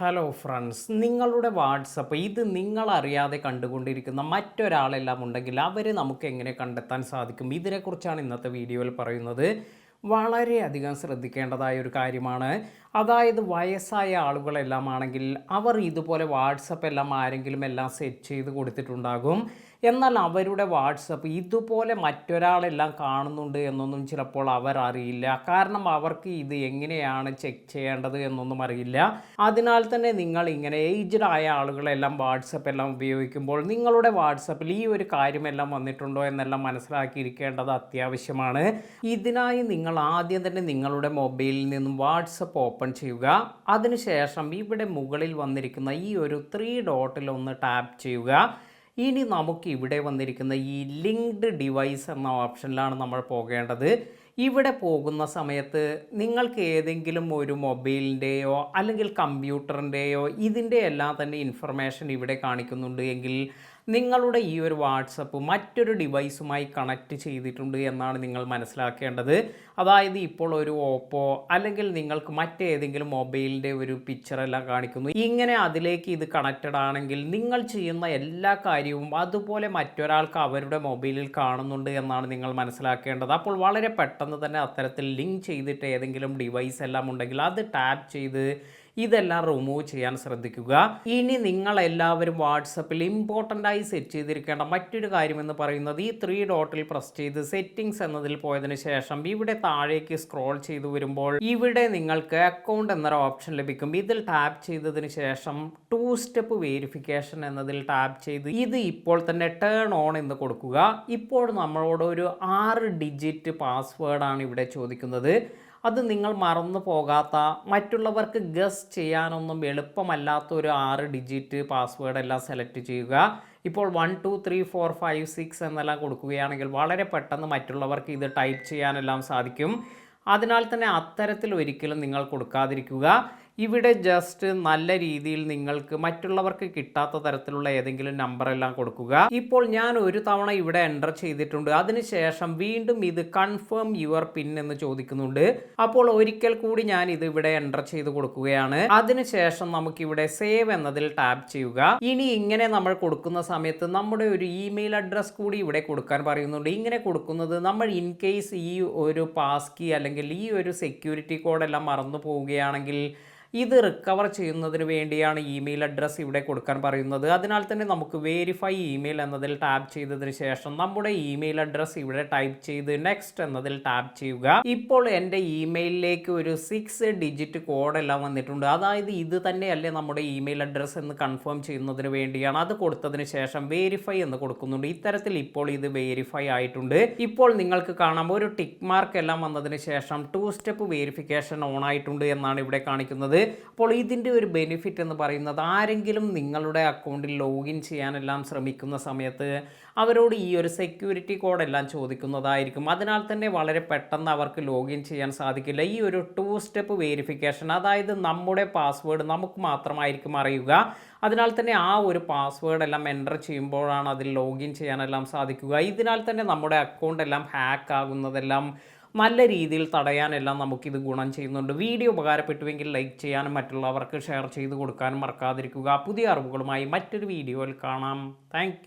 Hello friends, നിങ്ങളുടെ WhatsApp ഇത് നിങ്ങളറിയാതെ കണ്ടുകൊണ്ടിരിക്കുന്ന മറ്റൊരാളെല്ലാം ഉണ്ടെങ്കിൽ അവരെ നമുക്ക് എങ്ങനെ കണ്ടെത്താൻ സാധിക്കും? ഇതിനെക്കുറിച്ചാണ് ഇന്നത്തെ വീഡിയോയിൽ പറയുന്നത്. വളരെയധികം ശ്രദ്ധിക്കേണ്ടതായ ഒരു കാര്യമാണ്. അതായത് വയസ്സായ ആളുകളെല്ലാം ആണെങ്കിൽ അവർ ഇതുപോലെ വാട്സപ്പ് എല്ലാം ആരെങ്കിലും എല്ലാം സെറ്റ് ചെയ്ത് കൊടുത്തിട്ടുണ്ടാകും. എന്നാൽ അവരുടെ വാട്സപ്പ് ഇതുപോലെ മറ്റൊരാളെല്ലാം കാണുന്നുണ്ട് എന്നൊന്നും ചിലപ്പോൾ അവർ അറിയില്ല. കാരണം അവർക്ക് ഇത് എങ്ങനെയാണ് ചെക്ക് ചെയ്യേണ്ടത് എന്നൊന്നും അറിയില്ല. അതിനാൽ തന്നെ നിങ്ങൾ ഇങ്ങനെ ഏജ്ഡ് ആയ ആളുകളെല്ലാം വാട്സപ്പ് എല്ലാം ഉപയോഗിക്കുമ്പോൾ നിങ്ങളുടെ വാട്സപ്പിൽ ഈ ഒരു കാര്യമെല്ലാം വന്നിട്ടുണ്ടോ എന്നെല്ലാം മനസ്സിലാക്കിയിരിക്കേണ്ടത് അത്യാവശ്യമാണ്. ഇതിനായി നിങ്ങൾ ആദ്യം തന്നെ നിങ്ങളുടെ മൊബൈലിൽ നിന്നും വാട്സപ്പ് ഓപ്പൺ ചെയ്യുക. അതിനുശേഷം ഇവിടെ മുകളിൽ വന്നിരിക്കുന്ന ഈ ഒരു 3 ഡോട്ടിൽ ഒന്ന് ടാപ്പ് ചെയ്യുക. ഇനി നമുക്ക് ഇവിടെ വന്നിരിക്കുന്ന ഈ ലിങ്ക്ഡ് ഡിവൈസ് എന്ന ഓപ്ഷനിലാണ് നമ്മൾ പോകേണ്ടത്. ഇവിടെ പോകുന്ന സമയത്ത് നിങ്ങൾക്ക് ഏതെങ്കിലും ഒരു മൊബൈലിൻ്റെയോ അല്ലെങ്കിൽ കമ്പ്യൂട്ടറിൻ്റെയോ ഇതിൻ്റെ എല്ലാം തന്നെ ഇൻഫർമേഷൻ ഇവിടെ കാണിക്കുന്നുണ്ട് എങ്കിൽ നിങ്ങളുടെ ഈ ഒരു വാട്സപ്പ് മറ്റൊരു ഡിവൈസുമായി കണക്റ്റ് ചെയ്തിട്ടുണ്ട് എന്നാണ് നിങ്ങൾ മനസ്സിലാക്കേണ്ടത്. അതായത് ഇപ്പോൾ ഒരു ഓപ്പോ അല്ലെങ്കിൽ നിങ്ങൾക്ക് മറ്റേതെങ്കിലും മൊബൈലിൻ്റെ ഒരു പിക്ചറെല്ലാം കാണിക്കുന്നു. ഇങ്ങനെ അതിലേക്ക് ഇത് കണക്റ്റഡ് ആണെങ്കിൽ നിങ്ങൾ ചെയ്യുന്ന എല്ലാ കാര്യവും അതുപോലെ മറ്റൊരാൾക്ക് അവരുടെ മൊബൈലിൽ കാണുന്നുണ്ട് എന്നാണ് നിങ്ങൾ മനസ്സിലാക്കേണ്ടത്. അപ്പോൾ വളരെ പെട്ടെന്ന് തന്നെ അത്തരത്തിൽ ലിങ്ക് ചെയ്തിട്ട് ഏതെങ്കിലും ഡിവൈസ് എല്ലാം ഉണ്ടെങ്കിൽ അത് ടാപ്പ് ചെയ്ത് ഇതെല്ലാം റിമൂവ് ചെയ്യാൻ ശ്രദ്ധിക്കുക. ഇനി നിങ്ങൾ എല്ലാവരും വാട്സപ്പിൽ ഇമ്പോർട്ടൻ്റായി സെറ്റ് ചെയ്തിരിക്കേണ്ട മറ്റൊരു കാര്യമെന്ന് പറയുന്നത് ഈ 3 ഡോട്ടിൽ പ്രസ് ചെയ്ത് സെറ്റിംഗ്സ് എന്നതിൽ പോയതിനു ശേഷം ഇവിടെ താഴേക്ക് സ്ക്രോൾ ചെയ്ത് വരുമ്പോൾ ഇവിടെ നിങ്ങൾക്ക് അക്കൗണ്ട് എന്നൊരു ഓപ്ഷൻ ലഭിക്കും. ഇതിൽ ടാപ്പ് ചെയ്തതിന് ശേഷം 2 സ്റ്റെപ്പ് വെരിഫിക്കേഷൻ എന്നതിൽ ടാപ്പ് ചെയ്ത് ഇത് ഇപ്പോൾ തന്നെ ടേൺ ഓൺ എന്ന് കൊടുക്കുക. ഇപ്പോൾ നമ്മളോട് ഒരു 6 ഡിജിറ്റ് പാസ്വേഡാണ് ഇവിടെ ചോദിക്കുന്നത്. അത് നിങ്ങൾ മറന്നു പോകാത്ത, മറ്റുള്ളവർക്ക് ഗസ് ചെയ്യാനൊന്നും എളുപ്പമല്ലാത്ത ഒരു 6 ഡിജിറ്റ് പാസ്വേഡ് എല്ലാം സെലക്ട് ചെയ്യുക. ഇപ്പോൾ 1 2 3 4 5 6 എന്നെല്ലാം കൊടുക്കുകയാണെങ്കിൽ വളരെ പെട്ടെന്ന് മറ്റുള്ളവർക്ക് ഇത് ടൈപ്പ് ചെയ്യാനെല്ലാം സാധിക്കും. അതിനാൽ തന്നെ അത്തരത്തിൽ ഒരിക്കലും നിങ്ങൾ കൊടുക്കാതിരിക്കുക. ഇവിടെ ജസ്റ്റ് നല്ല രീതിയിൽ നിങ്ങൾക്ക് മറ്റുള്ളവർക്ക് കിട്ടാത്ത തരത്തിലുള്ള ഏതെങ്കിലും നമ്പറെല്ലാം കൊടുക്കുക. ഇപ്പോൾ ഞാൻ ഒരു തവണ ഇവിടെ എൻ്റർ ചെയ്തിട്ടുണ്ട്. അതിനുശേഷം വീണ്ടും ഇത് കൺഫേം യുവർ പിൻ എന്ന് ചോദിക്കുന്നുണ്ട്. അപ്പോൾ ഒരിക്കൽ കൂടി ഞാൻ ഇത് ഇവിടെ എൻ്റർ ചെയ്ത് കൊടുക്കുകയാണ്. അതിനുശേഷം നമുക്കിവിടെ സേവ് എന്നതിൽ ടാപ്പ് ചെയ്യുക. ഇനി ഇങ്ങനെ നമ്മൾ കൊടുക്കുന്ന സമയത്ത് നമ്മുടെ ഒരു ഇമെയിൽ അഡ്രസ് കൂടി ഇവിടെ കൊടുക്കാൻ പറയുന്നുണ്ട്. ഇങ്ങനെ കൊടുക്കുന്നത് നമ്മൾ ഇൻ കേസ് ഈ ഒരു പാസ് കീ അല്ലെങ്കിൽ ഈ ഒരു സെക്യൂരിറ്റി കോഡെല്ലാം മറന്നു പോവുകയാണെങ്കിൽ ഇത് റിക്കവർ ചെയ്യുന്നതിന് വേണ്ടിയാണ് ഇമെയിൽ അഡ്രസ്സ് ഇവിടെ കൊടുക്കാൻ പറയുന്നത്. അതിനാൽ തന്നെ നമുക്ക് വെരിഫൈ ഇമെയിൽ എന്നതിൽ ടാപ്പ് ചെയ്തതിന് ശേഷം നമ്മുടെ ഇമെയിൽ അഡ്രസ്സ് ഇവിടെ ടൈപ്പ് ചെയ്ത് നെക്സ്റ്റ് എന്നതിൽ ടാപ്പ് ചെയ്യുക. ഇപ്പോൾ എൻ്റെ ഇമെയിലിലേക്ക് ഒരു 6 ഡിജിറ്റ് കോഡെല്ലാം വന്നിട്ടുണ്ട്. അതായത് ഇത് തന്നെയല്ലേ നമ്മുടെ ഇമെയിൽ അഡ്രസ്സ് എന്ന് കൺഫേം ചെയ്യുന്നതിന് വേണ്ടിയാണ്. അത് കൊടുത്തതിന് ശേഷം വെരിഫൈ എന്ന് കൊടുക്കുന്നുണ്ട്. ഇത്തരത്തിൽ ഇപ്പോൾ ഇത് വെരിഫൈ ആയിട്ടുണ്ട്. ഇപ്പോൾ നിങ്ങൾക്ക് കാണാം ഒരു ടിക്ക് മാർക്ക് എല്ലാം വന്നതിന് ശേഷം 2 സ്റ്റെപ്പ് വെരിഫിക്കേഷൻ ഓൺ ആയിട്ടുണ്ട് എന്നാണ് ഇവിടെ കാണിക്കുന്നത്. അപ്പോൾ ഇതിൻ്റെ ഒരു ബെനിഫിറ്റ് എന്ന് പറയുന്നത് ആരെങ്കിലും നിങ്ങളുടെ അക്കൗണ്ടിൽ ലോഗിൻ ചെയ്യാനെല്ലാം ശ്രമിക്കുന്ന സമയത്ത് അവരോട് ഈ ഒരു സെക്യൂരിറ്റി കോഡെല്ലാം ചോദിക്കുന്നതായിരിക്കും. അതിനാൽ തന്നെ വളരെ പെട്ടെന്ന് അവർക്ക് ലോഗിൻ ചെയ്യാൻ സാധിക്കില്ല. ഈ ഒരു 2 സ്റ്റെപ്പ് വെരിഫിക്കേഷൻ, അതായത് നമ്മുടെ പാസ്വേഡ് നമുക്ക് മാത്രമായിരിക്കും അറിയുക. അതിനാൽ തന്നെ ആ ഒരു പാസ്വേഡ് എല്ലാം എൻ്റർ ചെയ്യുമ്പോഴാണ് അതിൽ ലോഗിൻ ചെയ്യാനെല്ലാം സാധിക്കുക. ഇതിനാൽ തന്നെ നമ്മുടെ അക്കൗണ്ട് എല്ലാം ഹാക്ക് ആകുന്നതെല്ലാം നല്ല രീതിയിൽ തടയാനെല്ലാം നമുക്കിത് ഗുണം ചെയ്യുന്നുണ്ട്. വീഡിയോ ഉപകാരപ്പെട്ടുവെങ്കിൽ ലൈക്ക് ചെയ്യാനും മറ്റുള്ളവർക്ക് ഷെയർ ചെയ്ത് കൊടുക്കാനും മറക്കാതിരിക്കുക. പുതിയ അറിവുകളുമായി മറ്റൊരു വീഡിയോയിൽ കാണാം. Thank you.